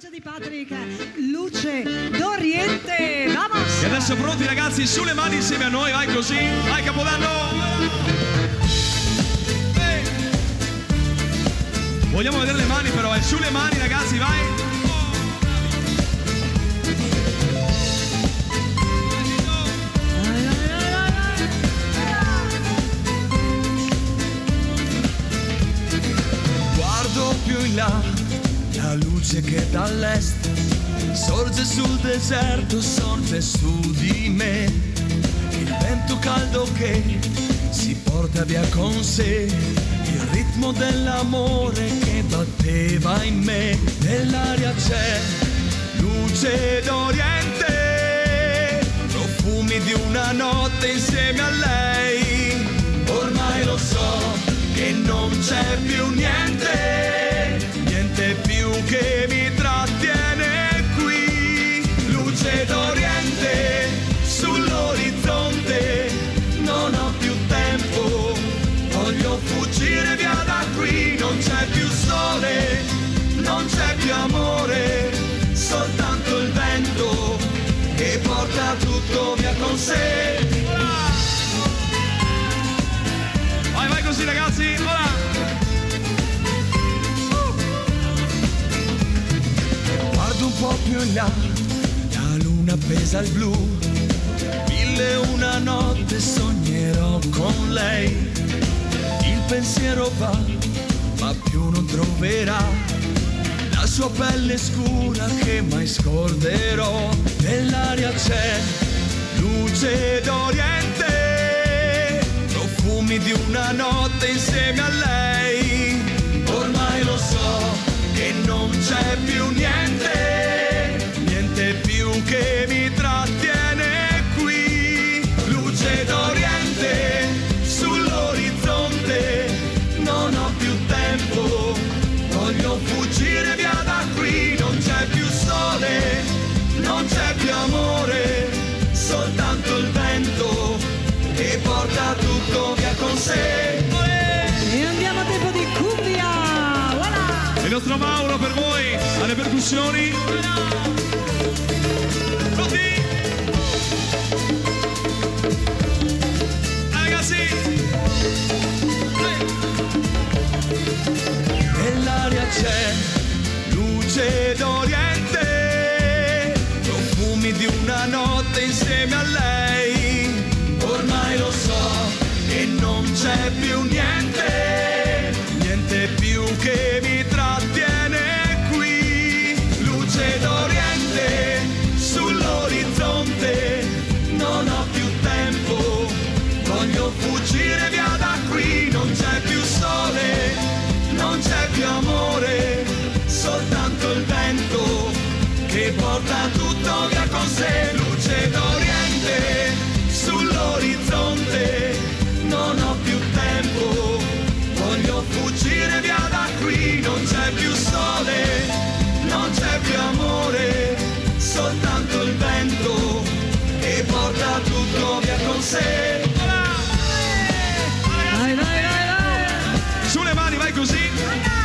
voce di Patrick, Luce d'Oriente. Vamos! E adesso pronti ragazzi, sulle mani insieme a noi, vai così, vai Capodanno! Vogliamo vedere le mani però, sulle mani ragazzi, vai! Guardo più in là, la luce che dall'est sorge sul deserto, sorge su di me. Il vento caldo che si porta via con sé il ritmo dell'amore che batteva in me. Nell'aria c'è luce d'Oriente, profumi di una notte insieme a lei. Ormai lo so che non c'è più niente, niente più che mi trattiene qui. Luce d'Oriente sull'orizzonte, non ho più tempo, voglio fuggire via da qui. Non c'è più sole, non c'è più amore, soltanto il vento che porta tutto via con sé. Vai, vai così ragazzi, ora! Guardo un po' più in là, la luna appesa al blu, 1001 notte sognerò con lei. Il pensiero va, ma più non troverà la sua pelle scura che mai scorderò. Nell'aria c'è luce d'Oriente, profumi di una notte insieme a lei. Ormai lo so che non c'è più niente, niente più che mi trattiene qui. Luce d'Oriente sull'orizzonte, non ho più tempo, voglio fuggire via da qui. Non c'è più sole, non c'è più amore, soltanto il vento che porta tutto via con sé. E andiamo a tempo di cumbia. Voilà. Il nostro Mauro per voi, alle percussioni. Pronti? Ragazzi! Nell'aria c'è luce d'Oriente, profumi di una notte insieme a lei. Ormai lo so che non c'è più niente, niente più che mi trattiene qui. Luce d'Oriente sull'orizzonte, non ho più tempo, voglio fuggire via da qui. Non c'è più sole, non c'è più amore, soltanto il vento che porta tutto via con sé. Luce d'Oriente sull'orizzonte, non ho più tempo, voglio fuggire via da qui. Non c'è più sole, non c'è più amore, soltanto il vento che porta tutto via con sé. Vai, vai, vai, vai. Sulle mani, vai così!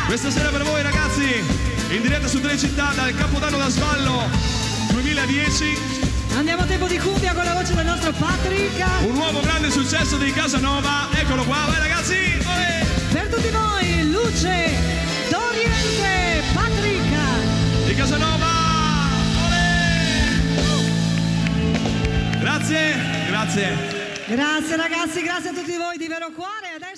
Questa sera per voi ragazzi, in diretta su Telecittà dal Capodanno da Svallo 2010. Andiamo a tempo di cumbia con la voce del nostro Patrick. Un nuovo grande successo di Casanova, eccolo qua, vai ragazzi! Olè! Per tutti voi, Luce d'Oriente, Patrick. Di Casanova! Olè! Grazie, grazie! Grazie ragazzi, grazie a tutti voi di vero cuore. Adesso